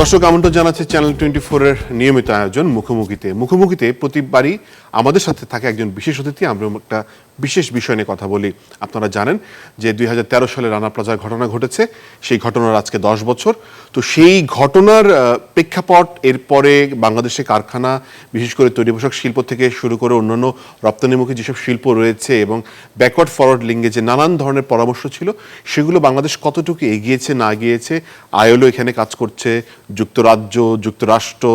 দর্শক আমন্ত্রণ জানাচ্ছি চ্যানেল 24 এর নিয়মিত আয়োজন মুখোমুখিতে। মুখোমুখিতে প্রতিবারই আমাদের সাথে থাকে একজন বিশেষ অতিথি। আমরা একটা বিশেষ বিষয় নিয়ে কথা বলি। আপনারা জানেন যে 2013 সালে রানা প্লাজার ঘটনা ঘটেছে। সেই ঘটনার আজকে 10 বছর। তো সেই ঘটনার প্রেক্ষাপট, এরপরে বাংলাদেশে কারখানা, বিশেষ করে তৈরি পোশাক শিল্প থেকে শুরু করে অন্যান্য রপ্তানিমুখী যেসব শিল্প রয়েছে এবং ব্যাকওয়ার্ড ফরওয়ার্ড লিঙ্কে যে নানান ধরনের পরামর্শ ছিল, সেগুলো বাংলাদেশ কতটুকু এগিয়েছে না গিয়েছে। আইএলও এখানে কাজ করছে, যুক্তরাজ্য, যুক্তরাষ্ট্র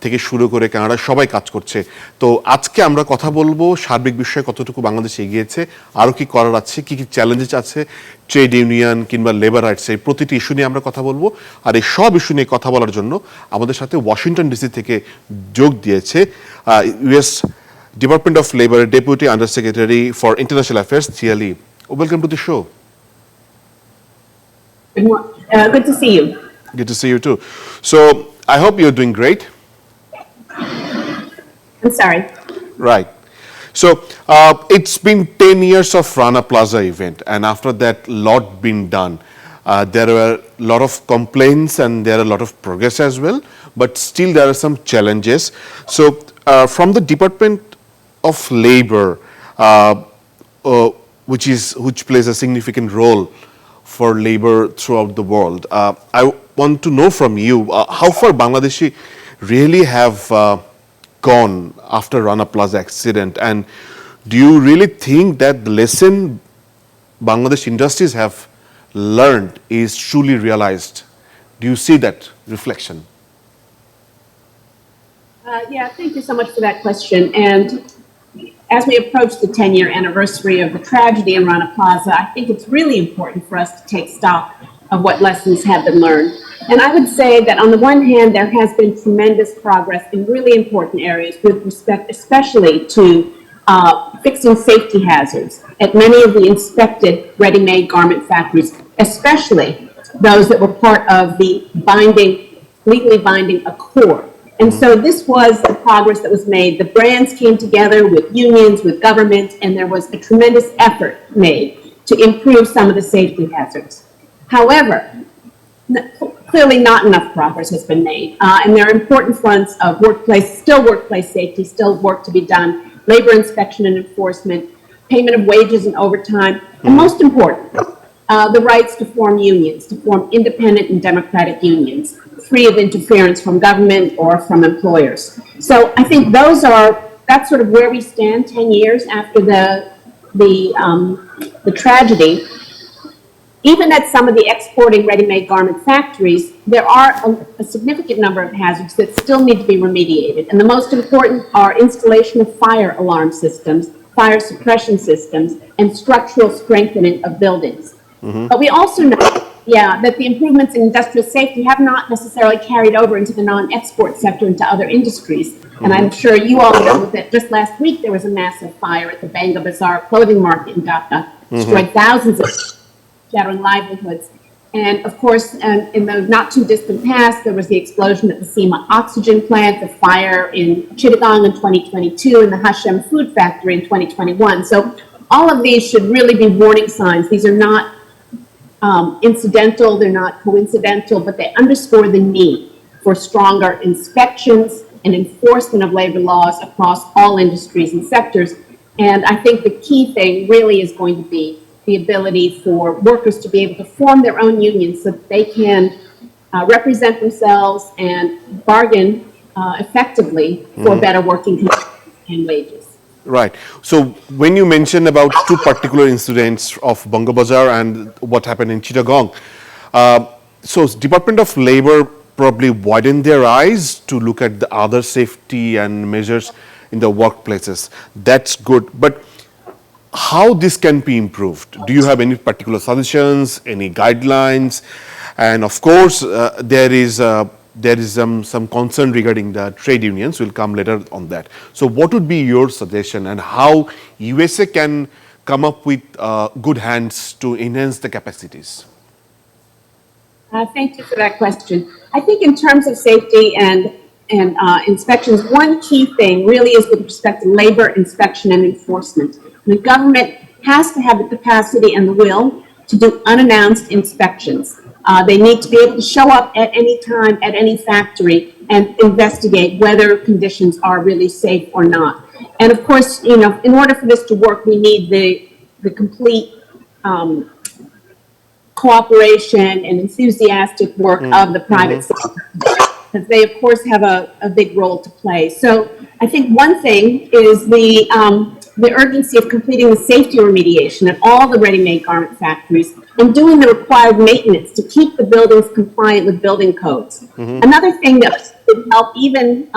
থেকে শুরু করে কানাডা সবাই কাজ করছে। তো আজকে আমরা কথা বলবো সার্বিক বিষয়ে কতটুকু বাংলাদেশ এগিয়েছে, আরও কি করার আছে, কি কি চ্যালেঞ্জেস আছে, ট্রেড ইউনিয়ন কিংবা লেবার রাইটস, এই প্রতিটি ইস্যু নিয়ে আমরা কথা বলবো। আর এই সব ইস্যু নিয়ে কথা বলার জন্য আমাদের সাথে ওয়াশিংটন ডিসি থেকে যোগ দিয়েছে US Department of Labor deputy under secretary for international affairs জিয়ালি। Welcome to the show. Good to see you. Good to see you too. So I hope you're doing great. I'm sorry. Right. So it's been 10 years of Rana Plaza event, and after that, lot been done. There were a lot of complaints and there are a lot of progress as well, but still there are some challenges. So from the Department of Labor, which plays a significant role for labor throughout the world, I want to know from you how far Bangladeshi really have gone after Rana Plaza accident, and do you really think that the lesson Bangladesh industries have learned is truly realized? Do you see that reflection? Yeah, thank you so much for that question. And as we approach the 10-year anniversary of the tragedy in Rana Plaza, I think it's really important for us to take stock of what lessons have been learned. And I would say that on the one hand, there has been tremendous progress in really important areas with respect especially to fixing safety hazards at many of the inspected ready-made garment factories, especially those that were part of the legally binding accord. And so this was the progress that was made. The brands came together with unions, with government, and there was a tremendous effort made to improve some of the safety hazards. However, clearly not enough progress has been made. And there are important fronts of workplace safety, still work to be done, labor inspection and enforcement, payment of wages and overtime, and most important, the rights to form unions, to form independent and democratic unions, free of interference from government or from employers. So I think that's sort of where we stand 10 years after the tragedy. Even at some of the exporting ready-made garment factories, there are a significant number of hazards that still need to be remediated. And the most important are installation of fire alarm systems, fire suppression systems, and structural strengthening of buildings. Mm-hmm. But we also know, that the improvements in industrial safety have not necessarily carried over into the non-export sector, into other industries. Mm-hmm. And I'm sure you all know that just last week there was a massive fire at the Banga Bazaar clothing market in Dhaka, destroyed thousands of shattering livelihoods. And of course, in the not too distant past, there was the explosion at the SEMA oxygen plant, the fire in Chittagong in 2022, and the Ha-Meem food factory in 2021. So all of these should really be warning signs. These are not incidental, they're not coincidental, but they underscore the need for stronger inspections and enforcement of labor laws across all industries and sectors. And I think the key thing really is going to be the ability for workers to be able to form their own unions so that they can represent themselves and bargain effectively for better working conditions and wages. Right. So when you mentioned about two particular incidents of Banga Bazaar and what happened in Chittagong, so Department of Labor probably widened their eyes to look at the other safety and measures in the workplaces. That's good. But how this can be improved? Do you have any particular suggestions, any guidelines? And of course, there is some concern regarding the trade unions. We'll come later on that. So what would be your suggestion, and how USA can come up with good hands to enhance the capacities? Thank you for that question. I think in terms of safety and inspections, one key thing really is with respect to labor inspection and enforcement. The government has to have the capacity and the will to do unannounced inspections. They need to be able to show up at any time, at any factory, and investigate whether conditions are really safe or not. And of course, in order for this to work, we need the complete cooperation and enthusiastic work of the private sector, because they, of course, have a big role to play. So I think one thing is the urgency of completing the safety remediation at all the ready-made garment factories and doing the required maintenance to keep the buildings compliant with building codes. Another thing that would help even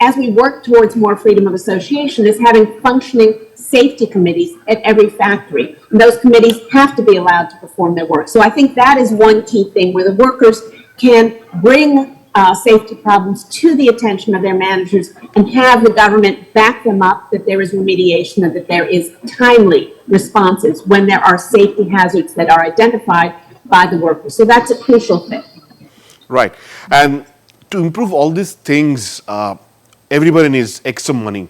as we work towards more freedom of association is having functioning safety committees at every factory. And those committees have to be allowed to perform their work. So I think that is one key thing where the workers can bring safety problems to the attention of their managers and have the government back them up that there is remediation and that there is timely responses when there are safety hazards that are identified by the workers. So that's a crucial thing. Right. And to improve all these things, everybody needs extra money,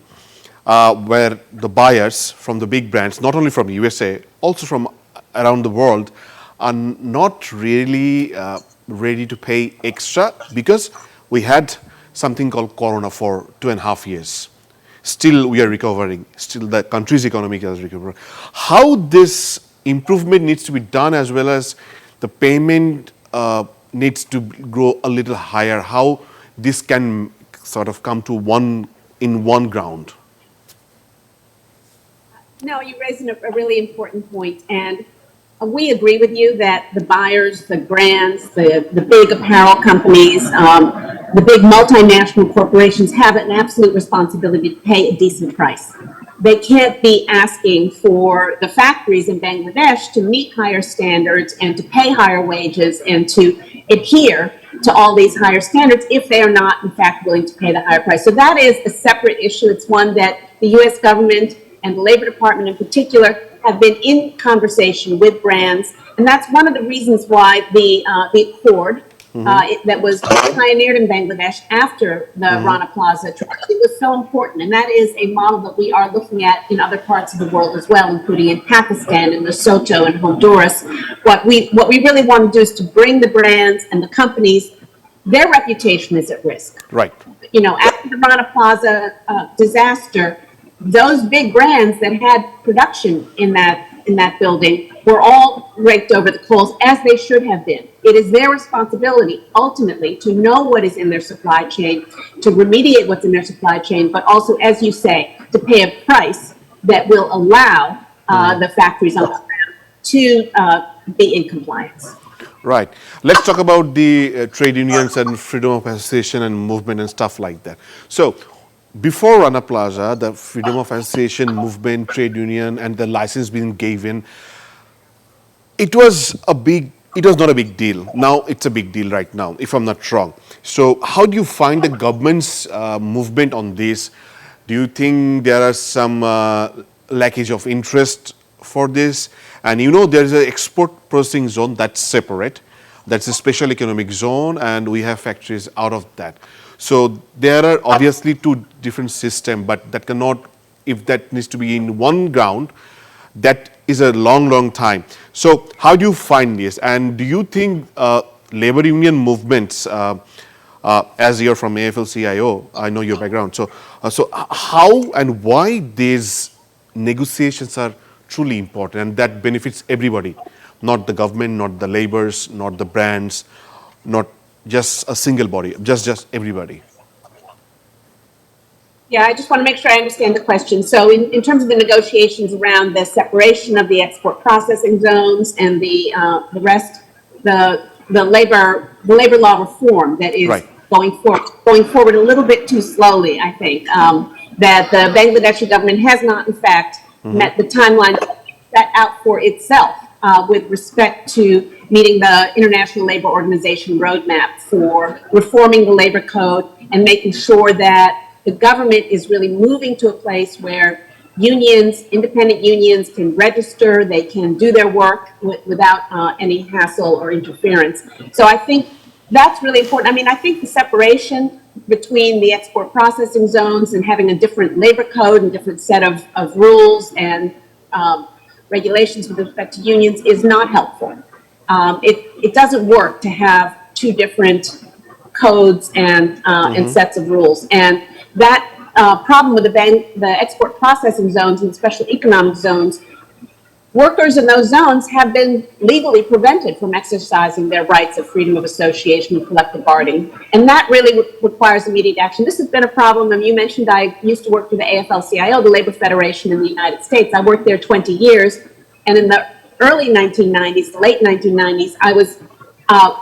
where the buyers from the big brands, not only from USA, also from around the world, are not really ready to pay extra because we had something called Corona for 2.5 years. Still we are recovering. Still the country's economy is recovering. How this improvement needs to be done, as well as the payment needs to grow a little higher, how this can sort of come to one ground? No, you raise a really important point, and we agree with you that the buyers, the brands, the big apparel companies, the big multinational corporations have an absolute responsibility to pay a decent price. They can't be asking for the factories in Bangladesh to meet higher standards and to pay higher wages and to adhere to all these higher standards if they are not, in fact, willing to pay the higher price. So that is a separate issue. It's one that the U.S. government and the Labor Department in particular have been in conversation with brands. And that's one of the reasons why the accord that was pioneered in Bangladesh after the Rana Plaza tragedy was so important. And that is a model that we are looking at in other parts of the world as well, including in Pakistan and Lesotho and Honduras. What we really want to do is to bring the brands and the companies, their reputation is at risk. Right. After the Rana Plaza disaster, those big brands that had production in that building were all raked over the coals, as they should have been. It is their responsibility, ultimately, to know what is in their supply chain, to remediate what's in their supply chain, but also, as you say, to pay a price that will allow the factories on the ground to be in compliance. Right. Let's talk about the trade unions and freedom of association and movement and stuff like that. So, before Rana Plaza, the freedom of association movement, trade union, and the license being given, it was not a big deal. Now it's a big deal right now, if I'm not wrong. So how do you find the government's movement on this? Do you think there are some lackage of interest for this? And there's an export processing zone that's separate. That's a special economic zone, and we have factories out of that. So there are obviously two different systems, but that cannot, if that needs to be in one ground, that is a long time. So how do you find this? And do you think labor union movements, as you're from AFL-CIO, I know your background, so how and why these negotiations are truly important and that benefits everybody, not the government, not the laborers, not the brands, not just a single body, just everybody? Yeah, I just want to make sure I understand the question. So in terms of the negotiations around the separation of the export processing zones and the rest, the labor law reform that is going forward a little bit too slowly, I think, that the Bangladeshi government has not, in fact, met the timeline set out for itself with respect to meeting the International Labor Organization roadmap for reforming the labor code and making sure that the government is really moving to a place where unions, independent unions, can register, they can do their work without any hassle or interference. So I think that's really important. I mean, I think the separation between the export processing zones and having a different labor code and different set of rules and regulations with respect to unions is not helpful. It doesn't work to have two different codes and sets of rules. And that problem with the export processing zones and special economic zones, workers in those zones have been legally prevented from exercising their rights of freedom of association and collective bargaining. And that really requires immediate action. This has been a problem. And you mentioned I used to work for the AFL-CIO, the Labor Federation in the United States. I worked there 20 years. And in the early 1990s, the late 1990s, I was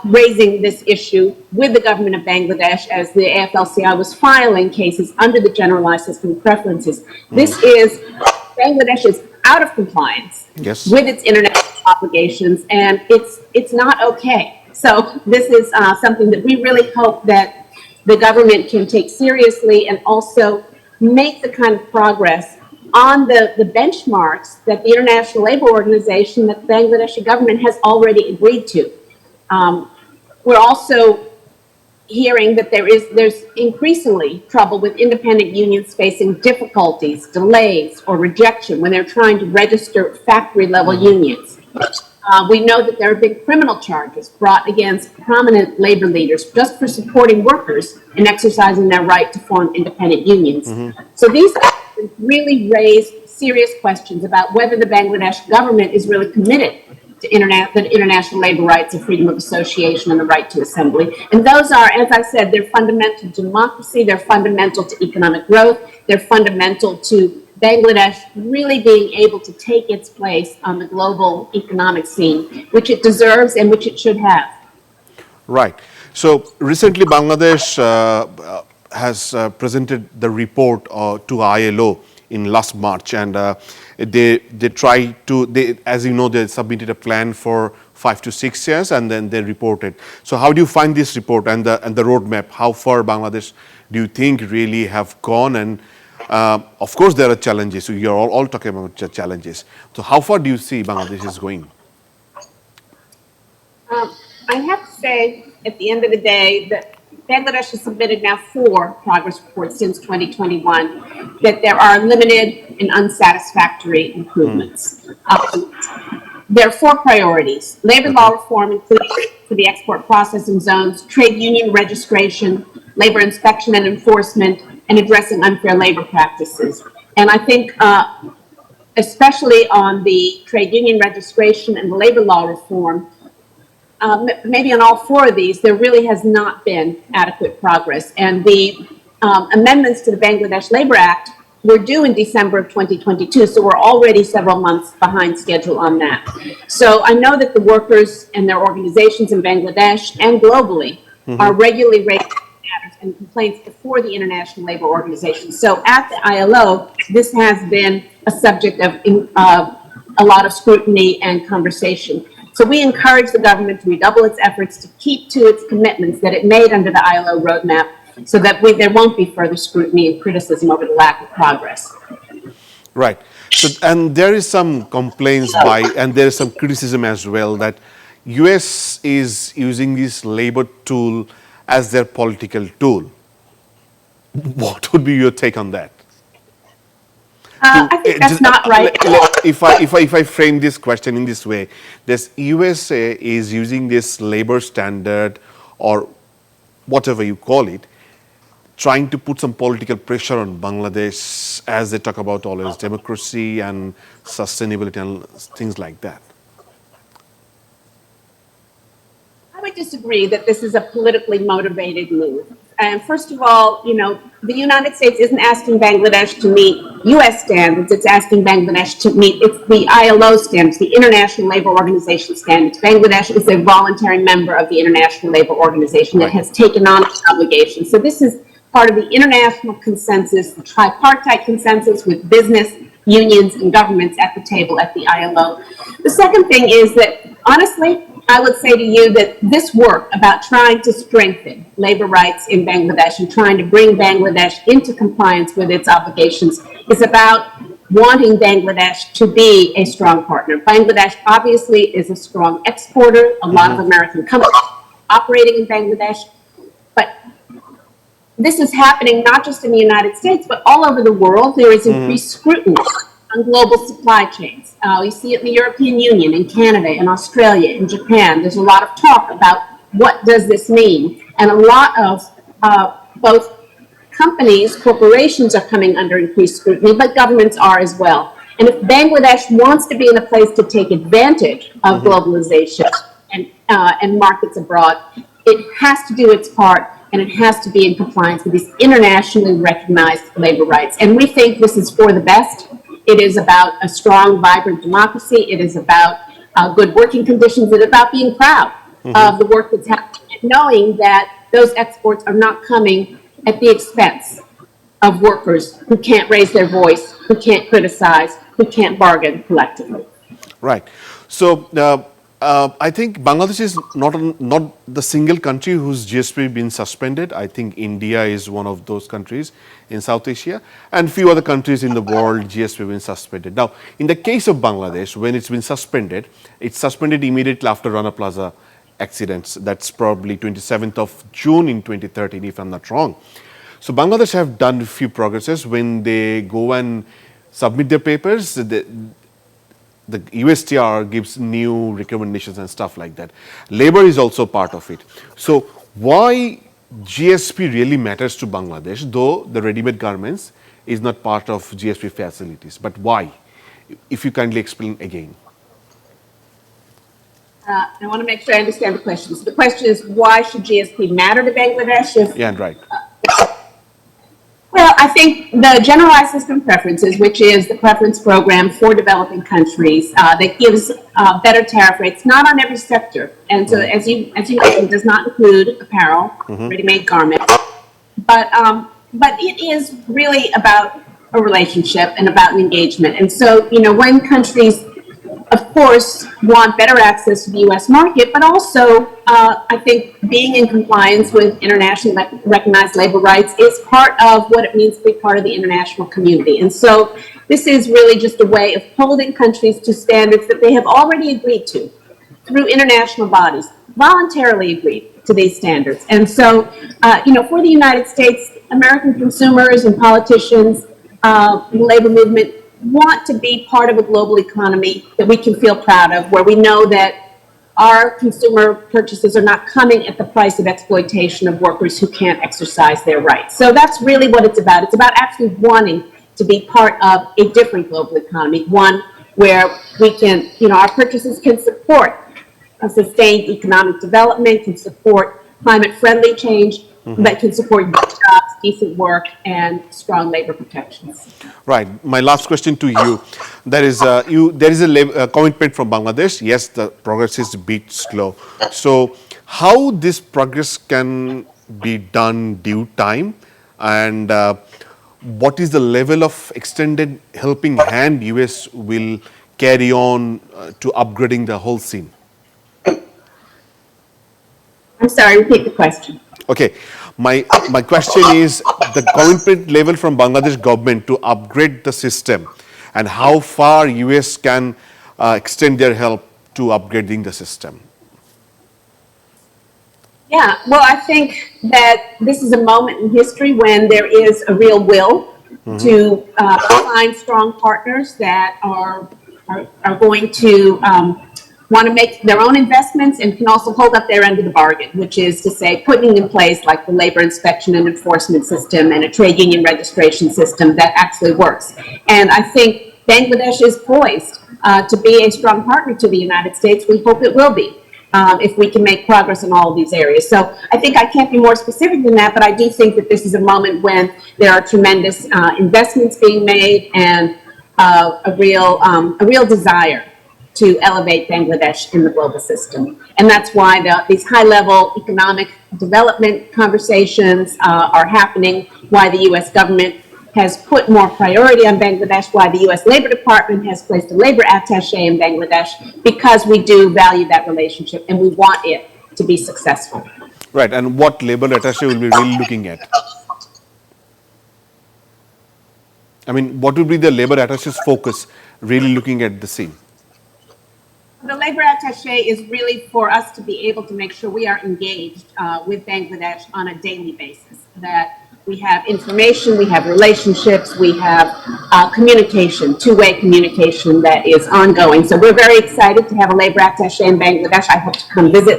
raising this issue with the government of Bangladesh as the AFL-CIO was filing cases under the generalized system of preferences. Bangladesh is out of compliance with its international obligations, and it's not okay. So this is something that we really hope that the government can take seriously and also make the kind of progress on the benchmarks that the International Labor Organization, that the Bangladeshi government has already agreed to. We're also hearing that there's increasingly trouble with independent unions facing difficulties, delays, or rejection when they're trying to register factory-level unions. We know that there have been criminal charges brought against prominent labor leaders just for supporting workers in exercising their right to form independent unions. So these really raise serious questions about whether the Bangladesh government is really committed to the international labor rights of freedom of association and the right to assembly. And those are, as I said, they're fundamental to democracy, they're fundamental to economic growth, they're fundamental to Bangladesh really being able to take its place on the global economic scene, which it deserves and which it should have. Right. So recently Bangladesh has presented the report to ILO in last March, and they try to, as you know, they submitted a plan for 5 to 6 years, and then they reported. So how do you find this report and the roadmap? How far Bangladesh do you think really have gone? And of course there are challenges. So you're all talking about challenges. So how far do you see Bangladesh is going? I have to say, at the end of the day, that Bangladesh has submitted now 4 progress reports since 2021, that there are limited and unsatisfactory improvements. There are 4 priorities: labor law reform, including for the export processing zones, trade union registration, labor inspection and enforcement, and addressing unfair labor practices. And I think, especially on the trade union registration and the labor law reform, maybe on all 4 of these, there really has not been adequate progress. And the amendments to the Bangladesh Labor Act were due in December of 2022, so we're already several months behind schedule on that. So I know that the workers and their organizations in Bangladesh and globally are regularly raising matters and complaints before the International Labor Organization. So at the ILO, this has been a subject of a lot of scrutiny and conversation. So we encourage the government to redouble its efforts to keep to its commitments that it made under the ILO roadmap, so that there won't be further scrutiny and criticism over the lack of progress. Right. So, and there is some complaints and there is some criticism as well that US is using this labor tool as their political tool. What would be your take on that? I think that's not right. If I frame this question in this way, this USA is using this labor standard or whatever you call it, trying to put some political pressure on Bangladesh as they talk about always democracy and sustainability and things like that. I would disagree that this is a politically motivated move. And first of all, you know, the United States isn't asking Bangladesh to meet U.S. standards. It's asking Bangladesh to meet the ILO standards, the International Labor Organization standards. Bangladesh is a voluntary member of the International Labor Organization that has taken on its obligations. So this is part of the international consensus, the tripartite consensus with business, unions, and governments at the table at the ILO. The second thing is that, honestly, I would say to you that this work about trying to strengthen labor rights in Bangladesh and trying to bring Bangladesh into compliance with its obligations is about wanting Bangladesh to be a strong partner. Bangladesh obviously is a strong exporter. A lot of American companies operating in Bangladesh. But this is happening not just in the United States, but all over the world. There is increased scrutiny on global supply chains. We see it in the European Union, in Canada, in Australia, in Japan. There's a lot of talk about what does this mean, and a lot of both companies, corporations are coming under increased scrutiny, but governments are as well. And if Bangladesh wants to be in a place to take advantage of globalization and markets abroad, it has to do its part, and it has to be in compliance with these internationally recognized labor rights. And we think this is for the best. It is about a strong, vibrant democracy. It is about good working conditions. It is about being proud of the work that's happening, knowing that those exports are not coming at the expense of workers who can't raise their voice, who can't criticize, who can't bargain collectively. Right. So I think Bangladesh is not the single country whose GSP been suspended. I think India is one of those countries in South Asia, and few other countries in the world GSP been suspended. Now, in the case of Bangladesh, when it's been suspended, it's suspended immediately after Rana Plaza accidents. That's probably 27th of June in 2013, if I'm not wrong. So Bangladesh have done a few progresses. When they go and submit their papers, the USTR gives new recommendations and stuff like that. Labor is also part of it. So why GSP really matters to Bangladesh, though the ready-made garments is not part of GSP facilities, but why? If you kindly explain again. I want to make sure I understand the question. So the question is, why should GSP matter to Bangladesh? Yeah, right. Well, I think the generalized system preferences, which is the preference program for developing countries, that gives better tariff rates, not on every sector. And so, as you mentioned, does not include apparel, ready-made garments, but it is really about a relationship and about an engagement. And so, when countries, of course, want better access to the U.S. market, but also, I think being in compliance with internationally recognized labor rights is part of what it means to be part of the international community. And so this is really just a way of holding countries to standards that they have already agreed to through international bodies, voluntarily agreed to these standards. And so, for the United States, American consumers and politicians, the labor movement, want to be part of a global economy that we can feel proud of, where we know that our consumer purchases are not coming at the price of exploitation of workers who can't exercise their rights. So that's really what it's about. It's about actually wanting to be part of a different global economy, one where we can, our purchases can support a sustained economic development, can support climate-friendly change, that can support good jobs, decent work, and strong labor protections. Right. My last question to you: there is a commitment from Bangladesh. Yes, the progress is a bit slow. So, how this progress can be done due time, and what is the level of extended helping hand US will carry on to upgrading the whole scene? I'm sorry, repeat the question. Okay, my question is the commitment level from Bangladesh government to upgrade the system, and how far US can extend their help to upgrading the system. Yeah, well, I think that this is a moment in history when there is a real will to find strong partners that are going to want to make their own investments and can also hold up their end of the bargain, which is to say putting in place like the labor inspection and enforcement system and a trade union registration system that actually works. And I think Bangladesh is poised to be a strong partner to the United States. We hope it will be. If we can make progress in all of these areas. So I think I can't be more specific than that, but I do think that this is a moment when there are tremendous investments being made and a real desire to elevate Bangladesh in the global system. And that's why these high-level economic development conversations are happening, why the U.S. government has put more priority on Bangladesh, why the U.S. Labor Department has placed a labor attaché in Bangladesh, because we do value that relationship and we want it to be successful. Right, and what labor attaché will be really looking at? I mean, what will be the labor attaché's focus really looking at the scene? The labor attaché is really for us to be able to make sure we are engaged with Bangladesh on a daily basis, that we have information, we have relationships, we have communication, two-way communication that is ongoing. So we're very excited to have a labor attaché in Bangladesh. I hope to come visit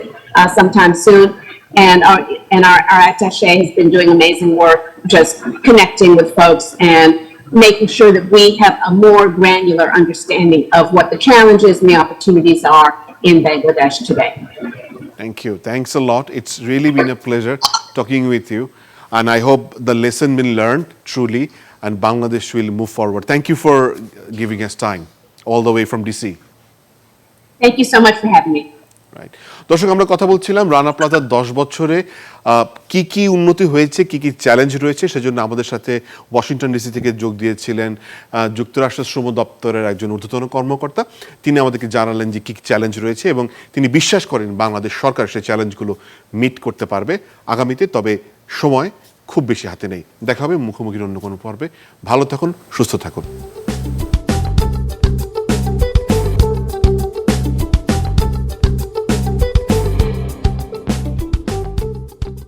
sometime soon. And our attaché has been doing amazing work, just connecting with folks and making sure that we have a more granular understanding of what the challenges and the opportunities are in Bangladesh today. Thank you. Thanks a lot. It's really been a pleasure talking with you. And I hope the lesson been learned truly and Bangladesh will move forward. Thank you for giving us time all the way from DC. Thank you so much for having me. Right দর্শক আমরা কথা বলছিলাম রানা প্লাজার 10 বছরে কি কি উন্নতি হয়েছে কি কি চ্যালেঞ্জ রয়েছে সেজন্য আমাদের সাথে ওয়াশিংটন ডিসি থেকে যোগ দিয়েছিলেন যুক্তরাষ্ট্র শ্রম দপ্তরের একজন ঊর্ধ্বতন কর্মকর্তা তিনি আমাদেরকে জানালেন যে কি চ্যালেঞ্জ রয়েছে এবং তিনি বিশ্বাস করেন বাংলাদেশ সরকার সেই চ্যালেঞ্জগুলো মিট করতে পারবে আগামীতে তবে সময় খুব বেশি হাতে নেই দেখা হবে মুখোমুখির অন্য কোনো পর্বে ভালো থাকুন সুস্থ থাকুন